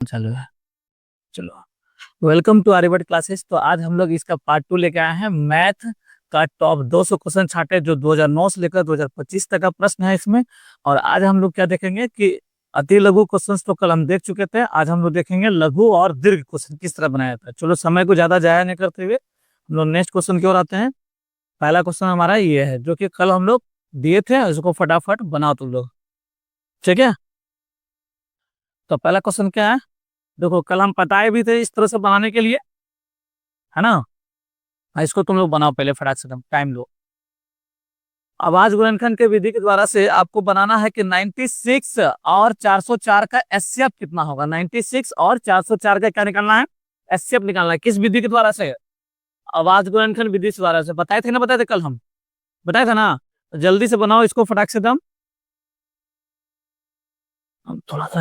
चालू है। चलो, वेलकम टू आर्यभट्ट क्लासेस। तो आज हम लोग इसका पार्ट 2 लेके आए हैं। मैथ का टॉप 200 क्वेश्चन छाटे जो 2009 से लेकर 2025 तक का प्रश्न है इसमें। और आज हम लोग क्या देखेंगे कि अति लघु क्वेश्चन तो कल हम देख चुके थे। आज हम लोग देखेंगे लघु और दीर्घ क्वेश्चन किस तरह बनाया जाता है। चलो, समय को ज्यादा जाया नहीं करते हुए हम लोग नेक्स्ट क्वेश्चन की ओर आते हैं। पहला क्वेश्चन हमारा ये है जो कि कल हम लोग दिए थे, इसको फटाफट बनाओ तुम लोग, ठीक है। तो पहला क्वेश्चन क्या है, देखो कल हम बताए भी थे इस तरह से बनाने के लिए, है ना। इसको तुम लोग बनाओ पहले फटाक से, टाइम लो। आवाज गुणनखंड के विधि के द्वारा से आपको बनाना है कि 96 और 404 का एचसीएफ कितना होगा। 96 और 404 का क्या निकालना है, एचसीएफ निकालना है। किस विधि के द्वारा से, आवाज गुणनखंड विधि के द्वारा से। बताए थे ना, बताए थे कल हम, बताया था ना। तो जल्दी से बनाओ इसको फटाक से दम। हम थोड़ा सा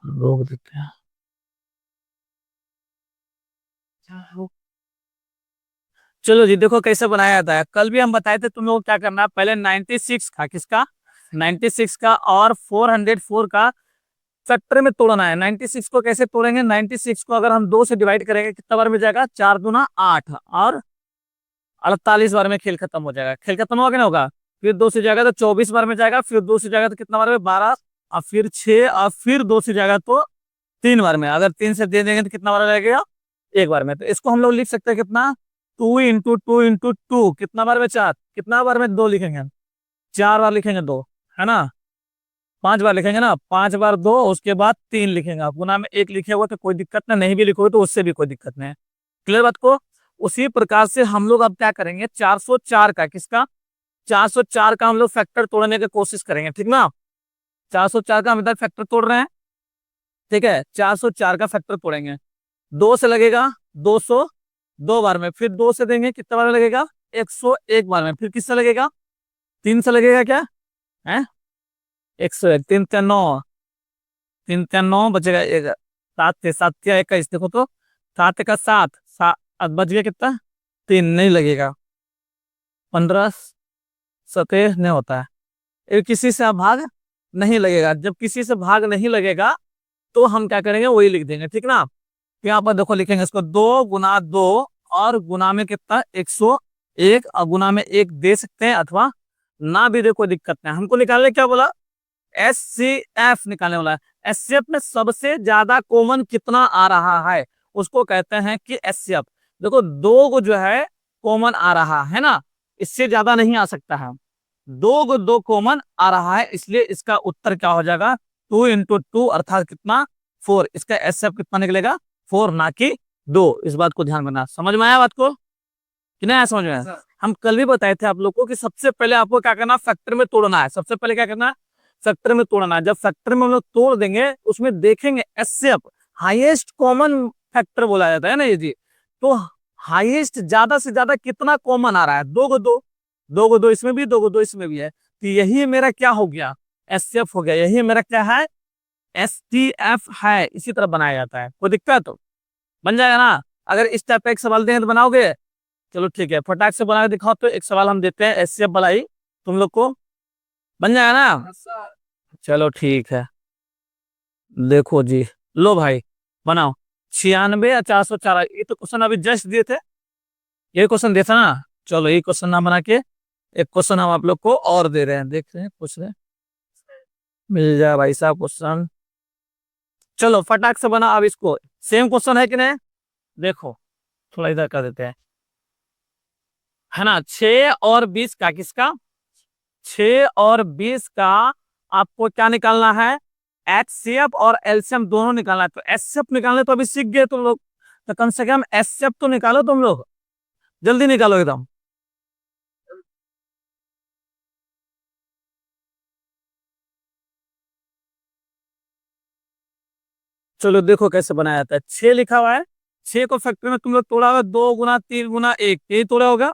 रोक देते हैं। चलो जी, देखो कैसे बनाया जाता है। कल भी हम बताए थे तुम लोग क्या करना है। पहले 96 का, किसका, 96 का और 404 का फैक्टर में तोड़ना है। 96 को कैसे तोड़ेंगे, 96 को अगर हम 2 से डिवाइड करेंगे कितना बार में जाएगा, 4 दूना 8 और 48 बार में खेल खत्म हो जाएगा। खेल खत्म होगा कि नहीं होगा। फिर 2 से जाएगा तो 24 बार में जाएगा, फिर 2 से जाएगा तो कितना बार में, 12, और फिर 6, और फिर 2 से जाएगा तो 3 बार में। अगर 3 से दे देंगे तो कितना बार लगेगा, 1 बार में। तो इसको हम लोग लिख सकते हैं कितना, 2 × 2 × 2 कितना बार में, 4, कितना बार में 2 लिखेंगे, 4 बार लिखेंगे 2, है ना। 5 बार लिखेंगे ना, 5 बार 2, उसके बाद 3 लिखेंगे। आप गुना में 1 लिखे हुए तो कोई दिक्कत नहीं, नहीं भी लिखोगे तो उससे भी कोई दिक्कत नहीं है। क्लियर बात को। उसी प्रकार से हम लोग अब क्या करेंगे, 404 का, किसका, 404 का हम लोग फैक्टर तोड़ने की कोशिश करेंगे, ठीक ना। 404 का हम इधर फैक्टर तोड़ रहे हैं, ठीक है। 404 का फैक्टर तोड़ेंगे। 2 से लगेगा 200 2 बार में, फिर 2 से देंगे कितना बार लगेगा, 101 बार में, फिर किससे लगेगा, 3 से लगेगा, क्या है, 101, 3 3 9, 3 3 9 बचेगा एक, 7 से 7 क्या 21, देखो तो 7 का 7, 7 अब बच गया कितना, 3 नहीं लगेगा, 15 17 नहीं होता है। ये किसी से भाग नहीं लगेगा। जब किसी से भाग नहीं लगेगा तो हम क्या करेंगे, वही लिख देंगे, ठीक ना। यहाँ पर देखो लिखेंगे इसको, 2 × 2 और गुना में कितना, 101, और गुना में 1 दे सकते हैं अथवा ना भी दे, कोई दिक्कत नहीं। हमको निकालने क्या बोला, एचसीएफ निकालने वाला है। एचसीएफ में सबसे ज्यादा कॉमन कितना आ रहा है उसको कहते हैं कि एचसीएफ। देखो 2 को जो है कॉमन आ रहा है ना, इससे ज्यादा नहीं आ सकता है। 2 को 2 कॉमन आ रहा है, इसलिए इसका उत्तर क्या हो जाएगा, 2 × 2 अर्थात कितना, 4। इसका एचसीएफ कितना निकलेगा, 4, ना कि 2। इस बात को ध्यान रखना। समझ में आया बात को कि नहीं आया, समझ में आया। हम कल भी बताए थे आप लोग को कि सबसे पहले आपको क्या करना, फैक्टर में तोड़ना है। सबसे पहले क्या करना है, फैक्टर में तोड़ना है। जब फैक्टर में हम लोग तोड़ देंगे उसमें देखेंगे एचसीएफ, हाईएस्ट कॉमन फैक्टर बोला जाता है ना ये जी। तो हाईएस्ट, ज्यादा से ज्यादा कितना कॉमन आ रहा है, 2 को 2, 2 को 2 इसमें भी, 2 को 2 इसमें भी है। तो यही मेरा क्या हो गया, एचसीएफ हो गया। यही मेरा क्या है, एसटीएफ है। इसी तरह बनाया जाता है। कोई दिक्कत तो बन जाएगा ना। अगर इस टाइप का एक सवाल देंगे तो बनाओगे। चलो ठीक है, फटाक से बना के दिखाओ। तो एक सवाल हम देते हैं एचसीएफ वाला ही, तुम लोग को बन जाएगा ना। चलो ठीक है, देखो जी, लो भाई बनाओ। 96 या 404, ये तो क्वेश्चन अभी जस्ट दिए थे, ये क्वेश्चन दिया था ना। चलो ये क्वेश्चन ना बना के एक क्वेश्चन हम आप लोग को और दे रहे हैं, देख रहे हैं, पूछ रहे हैं, मिल जाए भाई साहब क्वेश्चन। चलो फटाक से बना अब इसको। सेम क्वेश्चन है कि नहीं, देखो थोड़ा इधर कर देते हैं, है ना। 6 और 20 का, किसका, 6 और 20 का आपको क्या निकालना है, एचसीएफ और एलसीएम दोनों निकालना है। तो एचसीएफ निकालने तो अभी सीख गए तुम लोग, तो कम से कम एचसीएफ तो निकालो तुम लोग, जल्दी निकालो एकदम। चलो देखो कैसे बनाया जाता है। 6 लिखा हुआ है, 6 को फैक्टर में तुम लोग तोड़ा होगा, 2 × 3 × 1, यही तोड़ा होगा।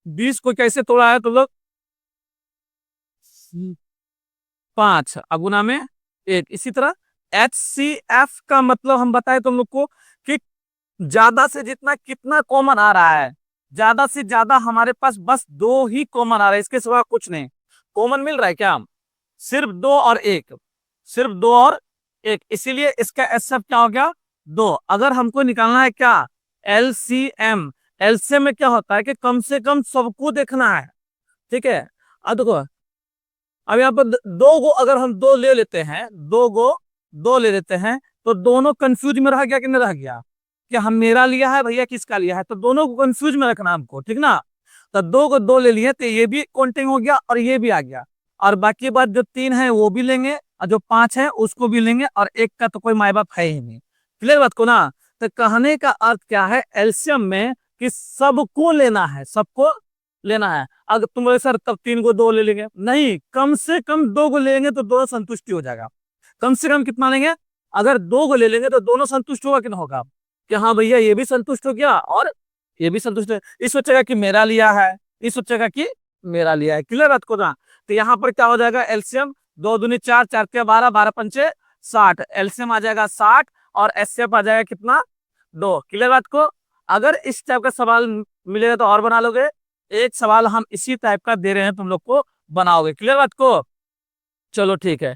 20 को कैसे तोड़ा है तुम लोग, 5 गुना में 1। इसी तरह एचसीएफ का मतलब हम बताए तुम लोग को कि ज्यादा से जितना कितना कॉमन आ रहा है। ज्यादा से ज्यादा हमारे पास बस 2 ही कॉमन आ रहा है, इसके सिवा कुछ नहीं कॉमन मिल रहा है क्या, सिर्फ 2 और 1, सिर्फ 2 और एक, इसीलिए इसका एचसीएफ क्या हो गया 2। अगर हमको निकालना है क्या एलसीएम, एलसीएम में क्या होता है कि कम से कम सबको देखना है, ठीक है। अब देखो, अब यहाँ पर दो गो अगर हम दो ले लेते हैं, दो ले लेते हैं, तो दोनों कंफ्यूज में रह गया कि नहीं रह गया, कि हम मेरा लिया है भैया किसका लिया है, तो दोनों को कंफ्यूज में रखना हमको, ठीक ना। तो दो को दो ले लिए तो ये भी काउंटिंग हो गया और ये भी आ गया, और बाकी बात जो 3 है वो भी लेंगे और जो 5 है उसको भी लेंगे, और एक का तो कोई माई बाप है ही नहीं। क्लियर बात को ना। तो कहने का अर्थ क्या है एलसीएम में, कि सबको लेना है, सबको लेना है। अगर तुम बोले सर तब 3 को 2 ले लेंगे, नहीं, कम से कम 2 को लेंगे तो दोनों संतुष्टि हो जाएगा। कम से कम कितना लेंगे, अगर 2 को ले लेंगे तो दोनों संतुष्ट होगा कि नहीं होगा, कि हाँ भैया ये भी संतुष्ट हो गया और ये भी संतुष्ट है, इस सोचेगा कि मेरा लिया है, इस सोचेगा कि मेरा लिया है। क्लियर बात को ना। तो यहाँ पर क्या हो जाएगा एलसीएम 2 दूनी 4, 4 के 12, 12 पंचे 60, एलसीएम आ जाएगा 60 और एचसीएफ आ जाएगा कितना 2। क्लियर बात को। अगर इस टाइप का सवाल मिलेगा तो और बना लोगे, एक सवाल हम इसी टाइप का दे रहे हैं, तुम लोग को बनाओगे। क्लियर बात को। चलो ठीक है,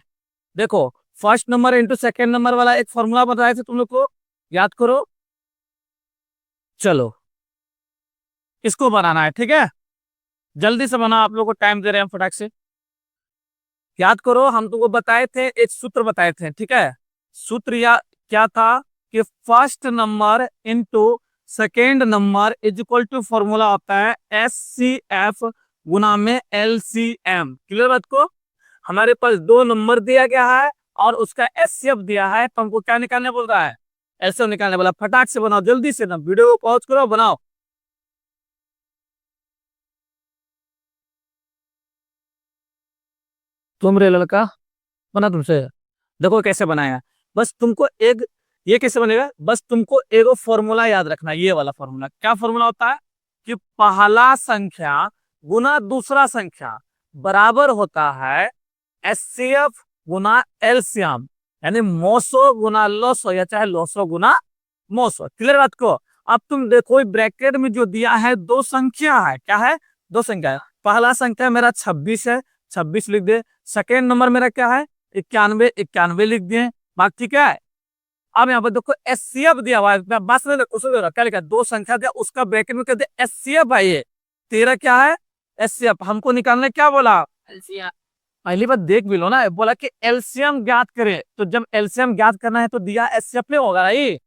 देखो first number into second number वाला एक फॉर्मूला बताया थे तुम लोग को, याद करो। चलो इसको बनाना है, ठीक है, जल्दी से बना, आप लोग को टाइम दे रहे हैं फटाक से। याद करो, हम तुमको बताए थे, एक सूत्र बताए थे, ठीक है। सूत्र या क्या था कि first number into second number is equal to formula होता है एस सी एफ गुना में एल सी एम। क्लियर बात को। हमारे पास 2 नंबर दिया गया है और उसका एचसीएफ दिया है, तो हमको क्या निकालने बोल रहा है एचसीएफ निकालने बोला। फटाक से बनाओ जल्दी से ना, वीडियो को पॉज करो बनाओ। तुम रे लड़का, बना तुमसे, देखो कैसे बनाया। बस तुमको एक, ये कैसे बनेगा, बस तुमको एगो फॉर्मूला याद रखना, ये वाला फॉर्मूला। क्या फॉर्मूला होता है कि पहला संख्या गुना दूसरा संख्या बराबर होता है एचसीएफ गुना एलसीएम, यानी मोसो गुना लोसो, या चाहे लोसो गुना मोसो। क्लियर बात को। अब तुम देखो ब्रैकेट में जो दिया है 2 संख्या है, क्या है 2 संख्या है। पहला संख्या मेरा 26 है, 26 लिख दे। सेकेंड नंबर मेरा क्या है 91, 91 लिख दिए, बात ठीक है। अब यहाँ पर देखो एचसीएफ दिया हुआ है, बस क्या लिखा 2 संख्या दिया, उसका ब्रैकेट में कहते एचसीएफ है, ये तेरा क्या है एचसीएफ। हमको निकालने क्या बोला एलसीएम, पहली बार देख भी लो ना, बोला कि एलसीएम ज्ञात करे, तो जब एलसीएम ज्ञात करना है तो दिया एचसीएफ में होगा नहीं।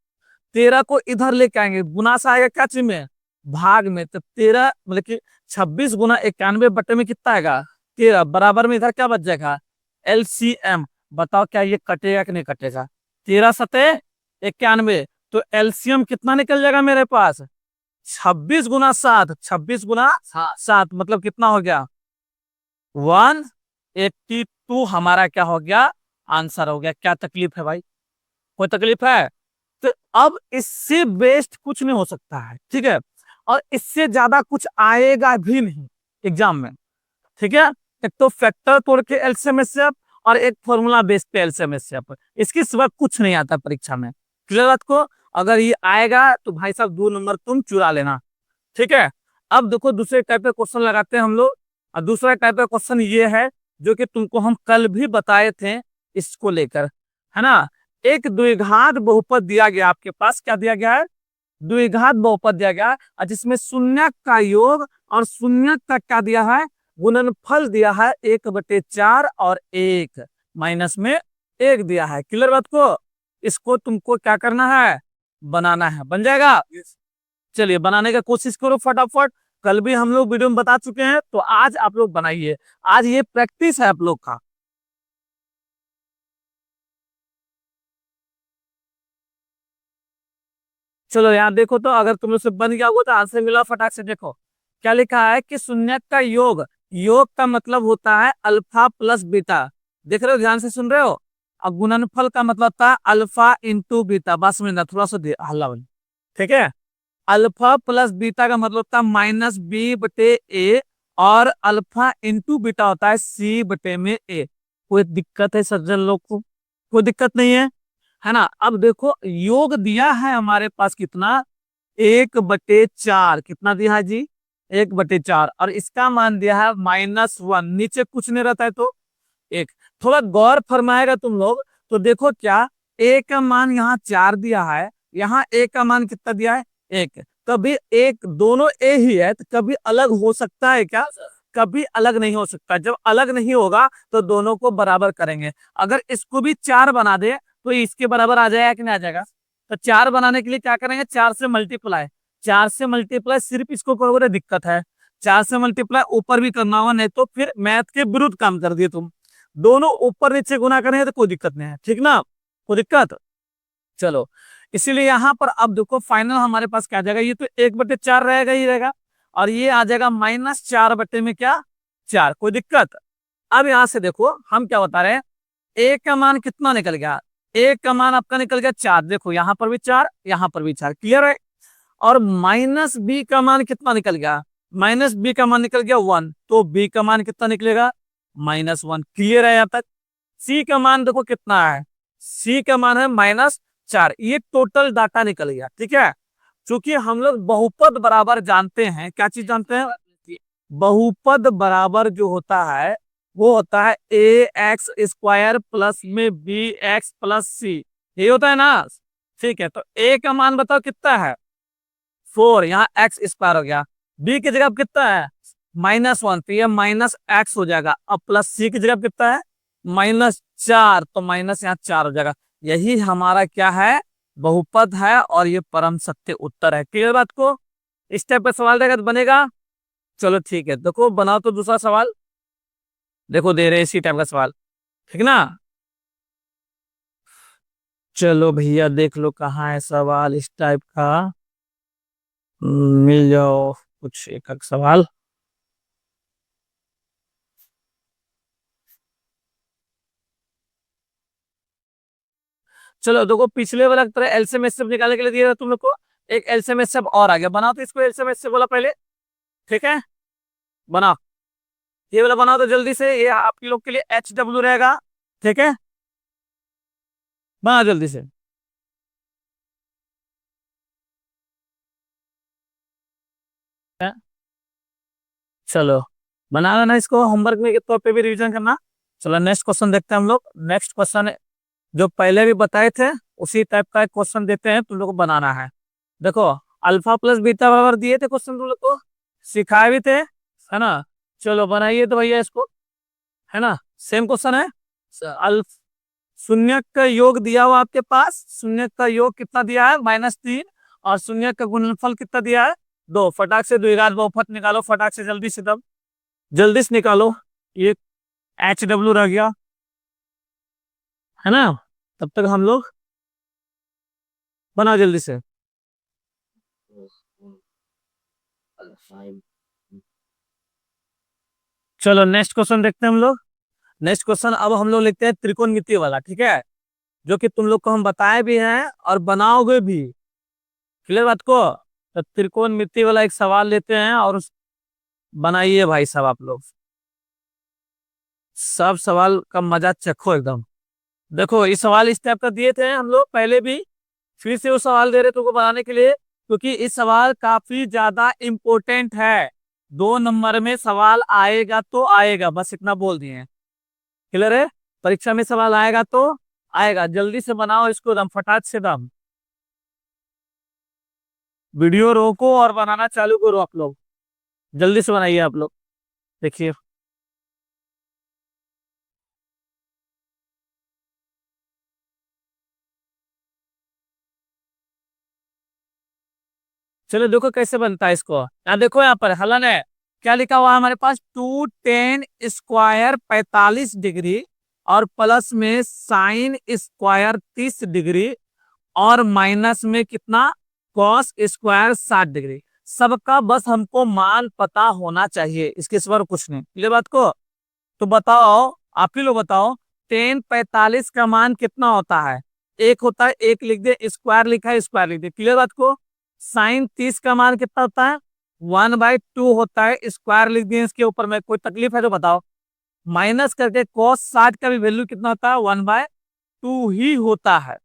13 को इधर लेके आएंगे, गुना से आएगा क्या चीज में भाग में, तो 13 मतलब कि 26 गुना 91 बटे में कितना आएगा 13, बराबर में इधर क्या बच जाएगा एलसीएम। बताओ क्या ये कटेगा कि नहीं कटेगा, 13 सते 91, तो एलसीएम कितना निकल जाएगा मेरे पास 26 गुना 7, 26 गुना 7 मतलब कितना हो गया 182 हमारा क्या हो गया आंसर हो गया। क्या तकलीफ है भाई, कोई तकलीफ है। तो अब इससे बेस्ट कुछ नहीं हो सकता है, ठीक है, और इससे ज्यादा कुछ आएगा भी नहीं एग्जाम में, ठीक है। एक तो फैक्टर तोड़ के एलसीएम एचसीएफ और एक फॉर्मूला बेस पे एलसीएम एचसीएफ, इसके सिवा कुछ नहीं आता परीक्षा में। क्लियर बात को। अगर ये आएगा तो भाई साहब 2 नंबर तुम चुरा लेना, ठीक है। अब देखो दूसरे टाइप का क्वेश्चन लगाते हैं हम लोग, और दूसरा टाइप का क्वेश्चन ये है जो कि तुमको हम कल भी बताए थे इसको लेकर, है ना। एक द्विघात बहुपद दिया गया, आपके पास क्या दिया गया है द्विघात बहुपद दिया गया, और जिसमें शून्यक का योग और शून्यक का क्या दिया है गुणनफल दिया है 1/4 और 1 माइनस में 1 दिया है। क्लियर बात को। इसको तुमको क्या करना है बनाना है, बन जाएगा। चलिए बनाने का कोशिश करो फटाफट, कल भी हम लोग वीडियो में बता चुके हैं, तो आज आप लोग बनाइए, आज ये प्रैक्टिस है आप लोग का। चलो यहाँ देखो, तो अगर तुम लोग से बन गया होगा तो आंसर मिला फटाक से देखो। क्या लिखा है कि शून्यक का योग, योग का मतलब होता है अल्फा प्लस बीटा, देख रहे हो ध्यान से सुन रहे हो। और गुणनफल का मतलब था अल्फा इंटू बीटा, बस में ना थोड़ा सा हल्ला बन, ठीक है। अल्फा प्लस बीटा का मतलब था -b/a, और अल्फा इंटू बीटा होता है c/a। कोई दिक्कत है सज्जन लोग को, कोई दिक्कत नहीं है ना। अब देखो योग दिया है हमारे पास कितना 1/4, कितना दिया है जी 1/4, और इसका मान दिया है -1, नीचे कुछ नहीं रहता है तो एक। थोड़ा गौर फरमाएगा तुम लोग तो देखो क्या, ए का मान यहाँ 4 दिया है, यहाँ ए का मान कितना दिया है 1। कभी एक दोनों ए ही है तो कभी अलग हो सकता है क्या? कभी अलग नहीं हो सकता। जब अलग नहीं होगा तो दोनों को बराबर करेंगे। अगर इसको भी 4 बना दे तो इसके बराबर आ जाएगा कि नहीं आ जाएगा? तो 4 बनाने के लिए क्या करेंगे, 4 से मल्टीप्लाई। 4 से मल्टीप्लाई सिर्फ इसको करोगे तो दिक्कत है, 4 से मल्टीप्लाई ऊपर भी करना होगा, नहीं तो फिर मैथ के विरुद्ध काम कर दिए तुम। दोनों ऊपर नीचे गुना करेंगे तो कोई दिक्कत नहीं है, ठीक ना? कोई दिक्कत? चलो, इसीलिए यहाँ पर अब देखो फाइनल हमारे पास क्या आ जाएगा, ये तो 1/4 रहेगा ही रहेगा, और ये आ जाएगा -4 बटे में क्या 4। कोई दिक्कत? अब यहाँ से देखो हम क्या बता रहे हैं, ए का मान कितना निकल गया, ए का मान आपका निकल गया 4। देखो यहाँ पर भी 4, यहाँ पर भी 4, क्लियर है? और माइनस बी का मान कितना निकल गया, माइनस बी का मान निकल गया 1, तो बी का मान कितना निकलेगा -1। क्लियर है यहाँ तक? सी का मान देखो कितना है, सी का मान है -4। ये टोटल डाटा निकल गया, ठीक है? क्योंकि हम लोग बहुपद बराबर जानते हैं, क्या चीज जानते हैं, बहुपद बराबर जो होता है वो होता है ax² प्लस में bx+c, ये होता है ना? ठीक है, तो a का मान बताओ कितना है 4, यहाँ x² हो गया, b की जगह कितना है -1, तो ये -x हो जाएगा। अब प्लस c की जगह कितना है -4, तो माइनस यहाँ 4 हो जाएगा। यही हमारा क्या है, बहुपद है, और ये परम सत्य उत्तर है। क्लियर बात को? इस टाइप का सवाल देगा तो बनेगा। चलो ठीक है, देखो बनाओ तो दूसरा सवाल, देखो दे रहे इसी टाइप का सवाल, ठीक ना? चलो भैया देख लो कहाँ है सवाल इस टाइप का, मिल जाओ कुछ एक एक सवाल। चलो देखो, पिछले वाला तरह एलसीएम एचसीएफ निकालने के लिए दिया था तुम लोग को, एक एलसीएम एचसीएफ और आ गया। बनाओ तो इसको एलसीएम एचसीएफ बोला पहले, ठीक है? बनाओ, ये वाला बनाओ तो जल्दी से, ये आप लोग के लिए HW रहेगा, ठीक है? बनाओ जल्दी से। चलो बना लेना इसको, होमवर्क में के तौर पे भी रिवीजन करना। चलो नेक्स्ट क्वेश्चन देखते हैं हम लोग। नेक्स्ट क्वेश्चन जो पहले भी बताए थे उसी टाइप का एक क्वेश्चन देते हैं, तुम लोग को बनाना है। देखो, अल्फा प्लस बीटा बराबर दिए थे क्वेश्चन, तुम लोग को सिखाए भी थे, है ना? चलो बनाइए तो भैया इसको, है ना? सेम क्वेश्चन है। अल्फ शून्य का योग दिया हुआ आपके पास, शून्य का योग कितना दिया है -3, और शून्य का गुणनफल कितना दिया है 2। फटाक से द्विघात बहुपद निकालो, फटाक से जल्दी से, तब जल्दी से निकालो। ये HW रह गया, है ना? तब तक हम लोग बनाओ जल्दी से। चलो नेक्स्ट क्वेश्चन देखते हैं हम लोग। नेक्स्ट क्वेश्चन अब हम लोग लिखते हैं त्रिकोणमिति वाला, ठीक है? जो कि तुम लोग को हम बताए भी हैं और बनाओगे भी। क्लियर बात को? तो त्रिकोणमिति वाला एक सवाल लेते हैं और बनाइए भाई साहब आप लोग, सब सवाल का मजा चखो एकदम। देखो इस सवाल इस टाइप का दिए थे हम लोग पहले भी, फिर से वो सवाल दे रहे तुमको बनाने के लिए, क्योंकि इस सवाल काफी ज्यादा इम्पोर्टेंट है। 2 नंबर में सवाल आएगा तो आएगा, बस इतना बोल दिए हैं। क्लियर है? परीक्षा में सवाल आएगा तो आएगा। जल्दी से बनाओ इसको दम फटाक से दम, वीडियो रोको और बनाना चालू करो आप लोग, जल्दी से बनाइए आप लोग। देखिए चलो देखो कैसे बनता है इसको। यहाँ देखो, यहाँ पर हलन है, क्या लिखा हुआ है हमारे पास, 2tan² 45 डिग्री, और प्लस में sin² 30 डिग्री, और माइनस में कितना cos² 60 डिग्री। सबका बस हमको मान पता होना चाहिए, इसके सिवा कुछ नहीं। ये बात को तो बताओ, आप ही लोग बताओ, tan 45 का मान कितना होता है? एक होता है, एक लिख दे, स्क्वायर लिखा है स्क्वायर लिख दे। क्लियर बात को? साइन 30 का मान कितना होता है 1/2 होता है, स्क्वायर लिख दिए इसके ऊपर में, कोई तकलीफ है तो बताओ। माइनस करके cos 60 का भी वैल्यू कितना होता है 1/2 ही होता है,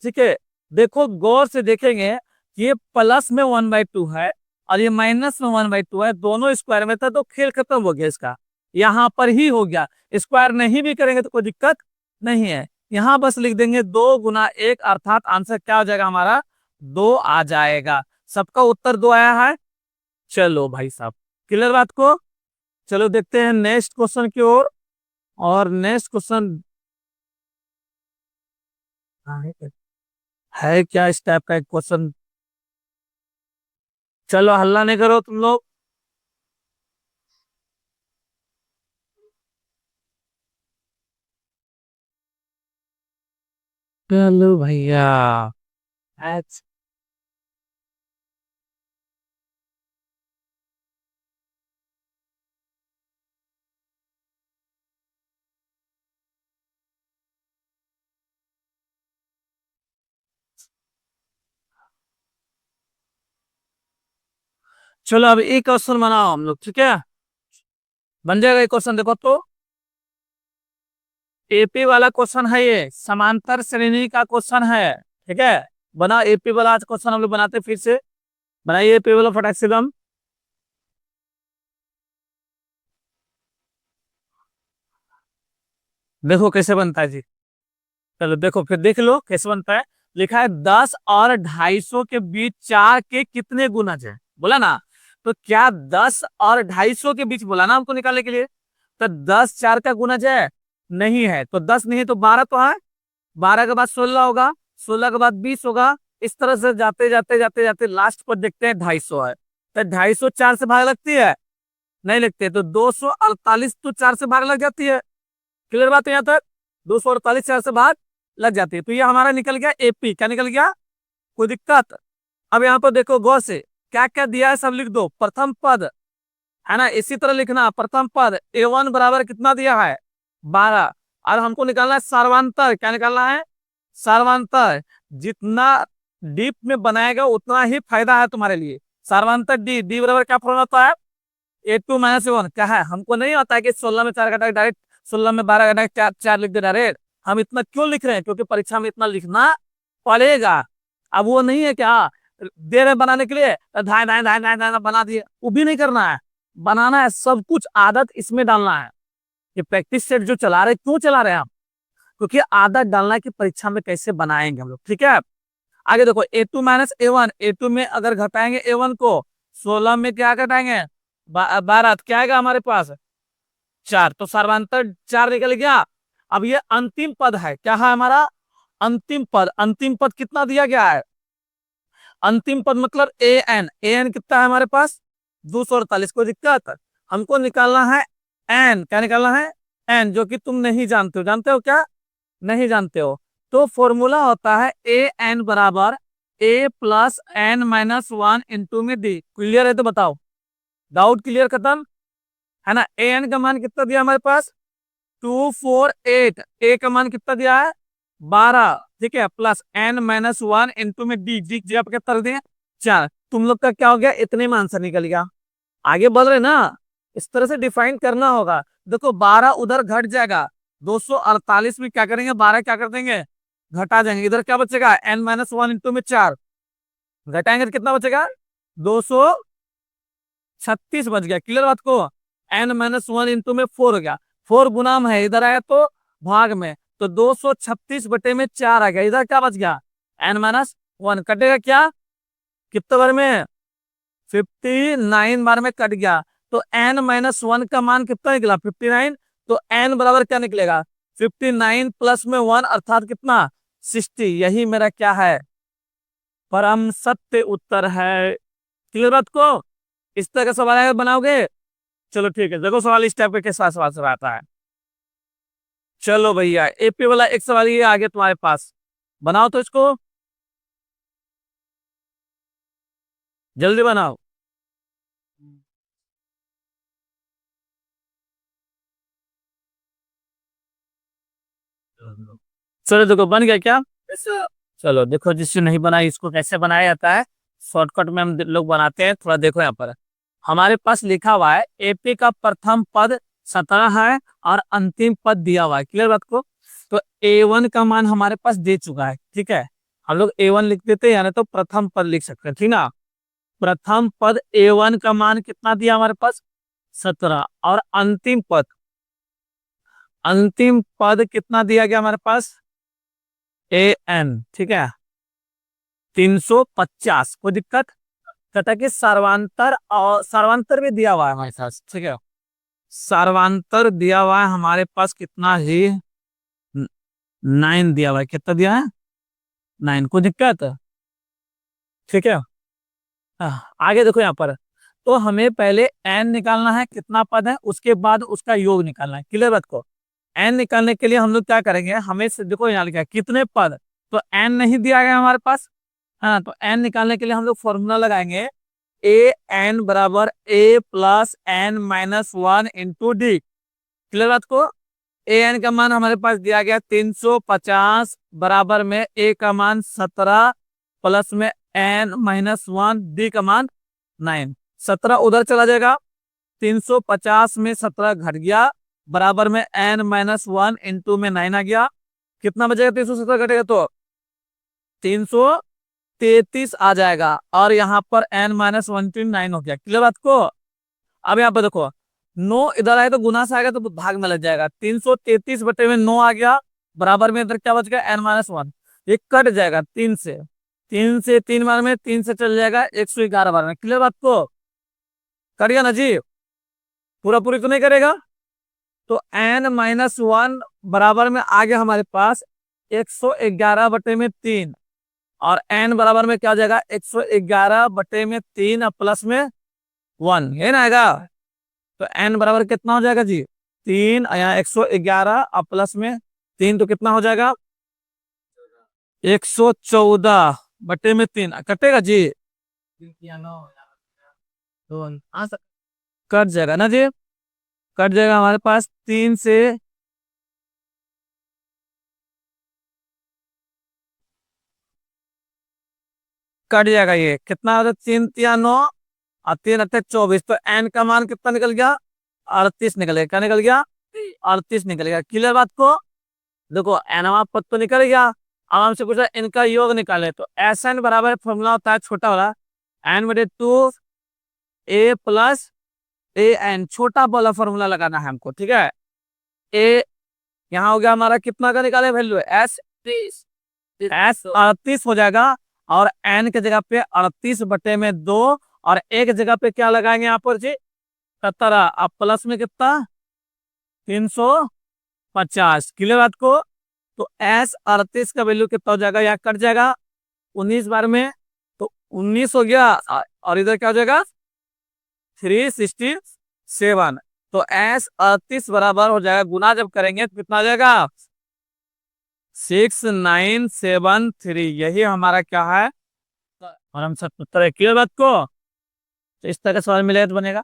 ठीक है? देखो गौर से देखेंगे, ये प्लस में 1/2 है और ये माइनस में 1/2 है, दोनों स्क्वायर में था तो खेल खत्म हो गया इसका, यहाँ पर ही हो गया। स्क्वायर नहीं भी करेंगे तो कोई दिक्कत नहीं है, यहां बस लिख देंगे 2 गुना 1, अर्थात आंसर क्या हो जाएगा हमारा 2 आ जाएगा। सबका उत्तर 2 आया है। चलो भाई साहब, क्लियर बात को। चलो देखते हैं नेक्स्ट क्वेश्चन की ओर। और नेक्स्ट क्वेश्चन है क्या इस टाइप का एक क्वेश्चन। चलो हल्ला नहीं करो तुम लोग। चलो भैया। अच्छा, चलो अब एक क्वेश्चन बनाओ हम लोग, ठीक है। बन जाएगा एक क्वेश्चन, देखो तो। एपी वाला क्वेश्चन है, ये समांतर श्रेणी का क्वेश्चन है, ठीक है। बना एपी वाला आज क्वेश्चन हम लोग बनाते हैं फिर से। बनाइए एपी वाला फटाक से दम। देखो कैसे बनता है जी। चलो देखो फिर देख लो कैसे बनता है। लिखा है 10 और 250 के बीच 4 के कितने गुणज है, बोला ना। तो क्या 10 और 250 के बीच बोला ना हमको निकालने के लिए। तो 10 4 का गुणज है, नहीं है। तो 10 नहीं है तो 12 तो है। 12 के बाद 16 होगा, 16 के बाद 20 होगा। इस तरह से जाते जाते जाते जाते लास्ट पर देखते हैं 250 है। तो 250 4 से भाग लगती है, नहीं लगती है। तो 248 तो 4 से भाग लग जाती है। क्लियर बात है यहाँ तक। 248 4 से भाग लग जाती है। तो ये हमारा निकल गया एपी। क्या निकल गया, कोई दिक्कत। अब यहाँ पर देखो गौर से, क्या क्या दिया है सब लिख दो। प्रथम पद है ना, इसी तरह लिखना। प्रथम पद A1 बराबर कितना दिया है 12। और हमको निकालना है सर्वांतर। क्या निकालना है, सर्वांतर। जितना डीप में बनाएगा उतना ही फायदा है तुम्हारे लिए। सर्वांतर डी, डी बराबर क्या फॉर्मूला होता है, A2 - 1। क्या है, हमको नहीं आता है कि 16 में 4 घटा डायरेक्ट, 16 में 12 घटा 4 4 लिख दे डायरेक्ट। हम इतना क्यों लिख रहे हैं, क्योंकि परीक्षा में इतना लिखना पड़ेगा। अब वो नहीं है क्या दे रहे बनाने के लिए, धाए धाए धाए धाए धाए बना दिए, वो भी नहीं करना है। बनाना है, सब कुछ आदत इसमें डालना है। ये प्रैक्टिस सेट जो चला रहे, क्यों चला रहे हैं हम, क्योंकि आदत डालना है कि परीक्षा में कैसे बनाएंगे हम लोग, ठीक है। आगे देखो A2 - A1। A2 में अगर घटाएंगे A1 को, 16 में क्या घटाएंगे 12, क्या आएगा हमारे पास 4। तो सर्वांतर 4 निकल गया। अब ये अंतिम पद है, क्या है हमारा अंतिम पद। अंतिम पद कितना दिया गया है, अंतिम पद मतलब an। an कितना है हमारे पास 248। कोई दिक्कत, हमको निकालना है n। क्या निकालना है n, जो कि तुम नहीं जानते हो। जानते हो क्या, नहीं जानते हो। तो फॉर्मूला होता है ए एन बराबर A+n - 1 इंटू में डी। क्लियर है तो बताओ, डाउट क्लियर खत्म है ना। ए एन का मान कितना दिया हमारे पास 248। ए का मान कितना दिया है 12, ठीक है। +n - 1 इंटू में डी, डी जब के कर दिए 4। तुम लोग का क्या हो गया, इतने में आंसर निकल गया। आगे बढ़ रहे ना, इस तरह से डिफाइन करना होगा। देखो 12 उधर घट जाएगा, 248 में क्या करेंगे 12 क्या कर देंगे घटा जाएंगे। इधर क्या बचेगा n - 1 इंटू में 4, घटाएंगे तो कितना बचेगा 236 बच गया। क्लियर बात को। n - 1 इंटू में 4 हो गया, 4 गुना में है, इधर आया तो भाग में। तो 236 बटे में 4 आ गया। इधर क्या बच गया n - 1 कटेगा क्या, कितने बार में 59 बार में कट गया। तो n - 1 का मान कितना निकला 59। तो n बराबर क्या निकलेगा 59 प्लस में 1 अर्थात कितना 60। यही मेरा क्या है परम सत्य उत्तर है। क्लियर बात को। इस तरह का सवाल अगर बनाओगे, चलो ठीक है। देखो सवाल इस टाइप का कैसा सवाल सब आता है। चलो भैया एपी वाला एक सवाल ये आगे तुम्हारे पास, बनाओ तो इसको, जल्दी बनाओ। चलो देखो बन गया क्या ऐसा? चलो देखो, जिससे नहीं बनाई इसको कैसे बनाया जाता है, शॉर्टकट में हम लोग बनाते हैं। थोड़ा देखो यहाँ पर हमारे पास लिखा हुआ है एपी का प्रथम पद 17 है और अंतिम पद दिया हुआ है। क्लियर बात को। तो A1 का मान हमारे पास दे चुका है, ठीक है। हम लोग A1 लिख देते हैं, यानी तो प्रथम पद लिख सकते हैं, ठीक ना। प्रथम पद A1 का मान कितना दिया हमारे पास 17, और अंतिम पद, अंतिम पद कितना दिया गया हमारे पास ए एन, ठीक है, 350, कोई दिक्कत? कहता कि सर्वांतर, और सर्वांतर भी दिया हुआ है हमारे साथ, ठीक है, सर्वांतर दिया हुआ है हमारे पास कितना ही, 9 दिया हुआ है, कितना दिया है, 9, कोई दिक्कत? ठीक है। आगे देखो यहाँ पर, तो हमें पहले एन निकालना है, कितना पद है, उसके बाद उसका योग निकालना है, क्लियर बात को। एन निकालने के लिए हम लोग क्या करेंगे, हमें से देखो यहाँ लिखा है कितने पद, तो एन नहीं दिया गया हमारे पास, है ना, तो एन निकालने के लिए हम लोग फॉर्मूला लगाएंगे, ए एन बराबर a plus n minus 1 into d, clear बात को। ए एन का मान हमारे पास दिया गया 350, बराबर में ए का मान 17, प्लस में एन माइनस 1, डी का मान 9, 17 उधर चला जाएगा, 350 में 17 घट गया, बराबर में एन माइनस 1 इंटू में 9 आ गया, कितना बचेगा, 317 घटेगा तो 333 आ जाएगा, और यहाँ पर एन माइनस 1 हो गया, क्लियर बात को। अब यहाँ पर देखो, 9 इधर आए तो गुना से आएगा तो भाग में लग जाएगा, 333 बटे में 9 आ गया, बराबर में इधर क्या बच गया, एन माइनस 1, ये कट जाएगा 3 से, 3 से 3 बार में 3 से चल जाएगा 111 बार में, क्लियर बात को, करिए ना जी, पूरा पूरी तो नहीं करेगा, तो एन माइनस 1 बराबर में आ गया हमारे पास 111 बटे में 3, और एन बराबर में क्या हो जाएगा, 111 बटे में 3 और प्लस में 1, ये ना आएगा, तो एन बराबर कितना हो जाएगा जी, 3, यहाँ 111 और प्लस में 3, तो कितना हो जाएगा, 114 बटे में 3, कटेगा जी, कट जाएगा ना जी, कट जाएगा हमारे पास 3 से, कट जाएगा, ये कितना होता है, 3 तिया 9 और 3 अट्ठे 24, तो एन का मान कितना निकल गया, 38 निकल गया, क्या निकल गया, 38 निकल गया, क्लियर बात को। देखो एनवा पद तो निकल गया, अब हमसे पूछा इनका योग निकाले, तो एस एन बराबर फॉर्मूला होता है छोटा वाला, एन बटे 2 ए प्लस ए एन, छोटा वाला फॉर्मूला लगाना है हमको, ठीक है। ए यहाँ हो गया हमारा, कितना का निकाले वैल्यू, एस 38 हो जाएगा, और एन के जगह पे 38 बटे में 2, और एक जगह पे क्या लगाएंगे यहाँ पर जी, 17, अब प्लस में कितना, 350, क्लियर बात को। तो एस 38 का वैल्यू कितना हो जाएगा, यहाँ कट जाएगा 19 बार में, तो 19 हो गया, और इधर क्या हो जाएगा, 367, तो एस 38 बराबर हो जाएगा, गुना जब करेंगे तो कितना आ जाएगा, 6973, यही हमारा क्या है, और हम सब उत्तर है, क्लियर बात को। तो इस तरह का सवाल मिलेगा तो बनेगा,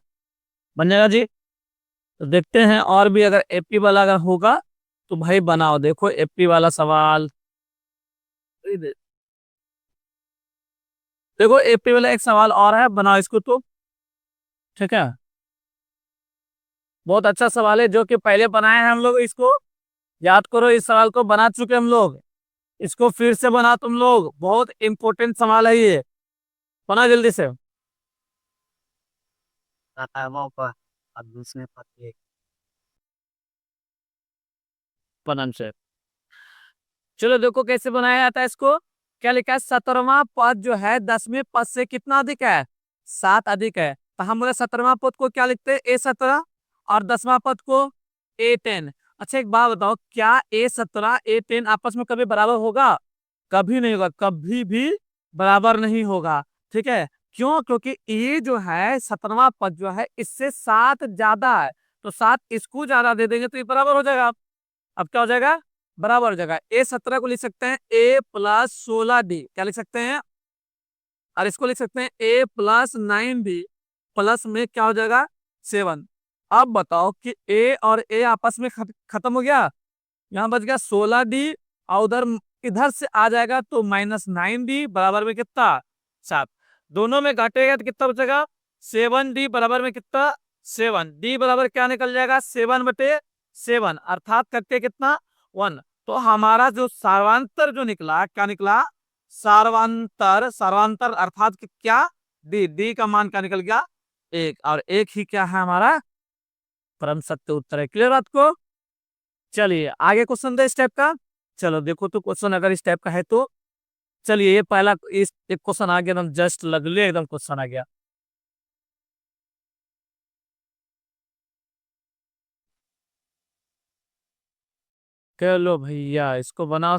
बन जाएगा जी। तो देखते हैं और भी अगर एपी वाला अगर होगा तो भाई बनाओ, देखो एपी वाला सवाल, देखो एपी वाला एक सवाल और है, बनाओ इसको तो, ठीक है, बहुत अच्छा सवाल है, जो कि पहले बनाए हैं हम लोग, इसको याद करो, इस सवाल को बना चुके हम लोग, इसको फिर से बना तुम लोग, बहुत इंपॉर्टेंट सवाल है ये, बना जल्दी से। पनन से, चलो देखो कैसे बनाया जाता है इसको, क्या लिखा है, 17वां पद जो है 10वें पद से कितना अधिक है, 7 अधिक है, तो हम बोले 17वां पद को क्या लिखते हैं, A17, और 10वां पद को A10। अच्छा एक बात बताओ, क्या A17 A10 आपस में कभी बराबर होगा, कभी नहीं होगा, कभी भी बराबर नहीं होगा, ठीक है, क्यों, क्योंकि ये जो है 17वां पद जो है इससे 7 ज्यादा है, तो 7 इसको ज्यादा दे देंगे तो ये बराबर हो जाएगा, अब क्या हो जाएगा, बराबर हो जाएगा, A17 को लिख सकते हैं A प्लस 16D, क्या लिख सकते हैं, और इसको लिख सकते हैं A प्लस 9D, प्लस में क्या हो जाएगा 7। अब बताओ कि A और A आपस में खत्म हो गया, यहाँ बच गया 16D, और उधर इधर से आ जाएगा तो -9D, बराबर में कितना 7, दोनों में घटेगा तो कितना बचेगा 7D, बराबर में कितना 7D, बराबर क्या निकल जाएगा 7/7, अर्थात करके कितना 1। तो हमारा जो सार्वांतर जो निकला, क्या निकला, सार्वांतर, सार्वांतर अर्थात कि क्या, डी का मान क्या निकल गया 1, और 1 ही क्या है हमारा परम सत्य उत्तर है, क्लियर बात को। चलिए आगे क्वेश्चन दे इस टाइप का, चलो देखो तो क्वेश्चन अगर इस टाइप का है तो चलिए ये पहला इस एक क्वेश्चन आ गया एकदम जस्ट लगले एकदम क्वेश्चन आ गया। चलो भैया इसको बनाओ।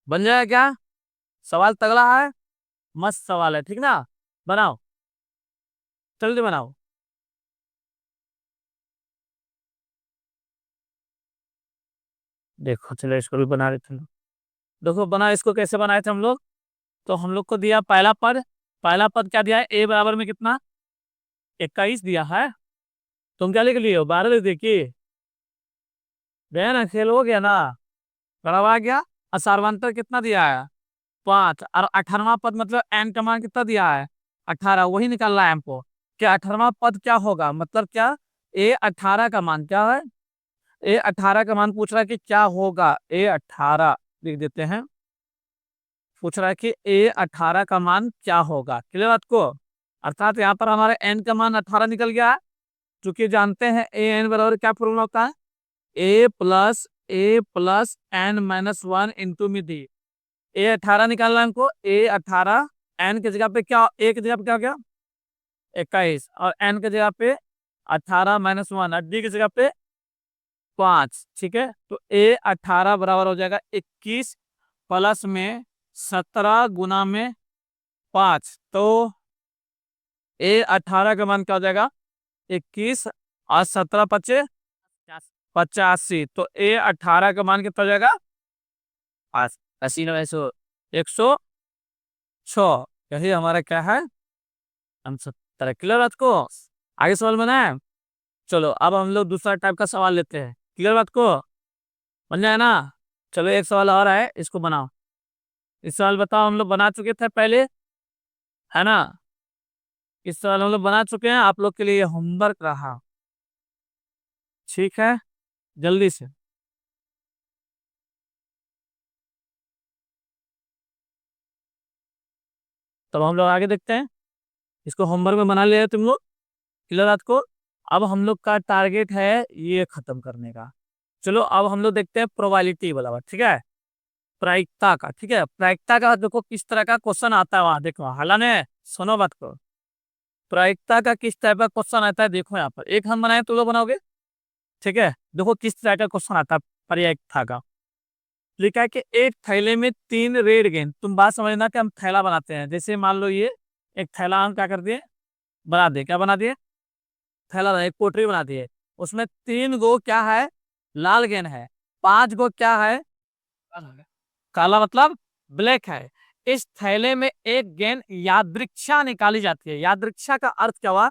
बन जाएगा क्या? सवाल तगड़ा है, मस्त सवाल है, ठीक ना? बनाओ, जल्दी बनाओ। देखो चलो इसको भी बना देते हैं। देखो बना, इसको कैसे बनाए थे हम लोग? तो हम लोग को दिया पहला पद क्या दिया है? ए बराबर में कितना? 21 दिया है। तुम क्या लिख लियो? 12 लिख दिए कि? गया ना, खेल हो गया ना, बराबर आ गया। और सार्वंतर कितना दिया है? 5। और 18वां पद मतलब एन का मान कितना दिया है? 18, वही निकालना है हमको। क्या 18वां पद क्या होगा, मतलब क्या? ए 18 का मान क्या है? ए 18 का मान पूछ रहा है कि क्या होगा? ए 18 लिख देते हैं। पूछ रहा है कि ए 18 का मान क्या होगा, क्लियर बात को? अर्थात यहाँ पर हमारे एन का मान 18 निकल गया है। चूंकि जानते हैं ए एन बराबर क्या फॉर्मूला होता है? A plus n minus one into में दी। ए 18 निकालना है हमको। ए 18 एन की जगह पे क्या, ए की जगह पे क्या हो गया? 21, और एन की जगह पे 18 माइनस वन, और डी की जगह पे 5। ठीक है, तो ए 18 बराबर हो जाएगा 21 प्लस में 17 गुना में 5। तो ए 18 का मान क्या हो जाएगा? 21 और 17 पचे 85। तो ए 18 का मान कितना हो जाएगा? 80 106। यही हमारा क्या है? आंसर। तरह क्लियर बात को? आगे सवाल बनाए। चलो अब हम लोग दूसरा टाइप का सवाल लेते हैं, क्लियर बात को? बन जाए ना? चलो एक सवाल और है, इसको बनाओ। इस सवाल बताओ, हम लोग बना चुके थे पहले, है ना? इस सवाल हम लोग बना चुके हैं, आप लोग के लिए होमवर्क रहा। ठीक है, जल्दी से। तब हम लोग आगे देखते हैं। इसको होमवर्क में बना लिया तुम लोग, क्लियर बात को? अब हम लोग का टारगेट है ये खत्म करने का। चलो अब हम लोग देखते हैं प्रोबेबिलिटी वाला बात, ठीक है? प्रायिकता का, ठीक है? प्रायिकता का देखो किस तरह का क्वेश्चन आता है, वहां देखो हालाने, सुनो बात को। प्रायिकता का किस टाइप का क्वेश्चन आता है देखो, यहाँ पर एक हम बनाए तो लोग बनाओगे, ठीक है? देखो किस तरह का क्वेश्चन आता है प्रायिकता का। लिखा है कि एक थैले में 3 रेड गेंद, तुम बात समझना कि हम थैला बनाते हैं, जैसे मान लो ये एक थैला हम क्या कर दिए, बना दिए, क्या बना दिए? थैला एक पोटरी बना दिए। उसमें 3 गो क्या है? लाल गेंद है। 5 गो क्या है? काला मतलब ब्लैक है। इस थैले में एक गेंद यादृच्छा निकाली जाती है। यादृच्छा का अर्थ क्या हुआ?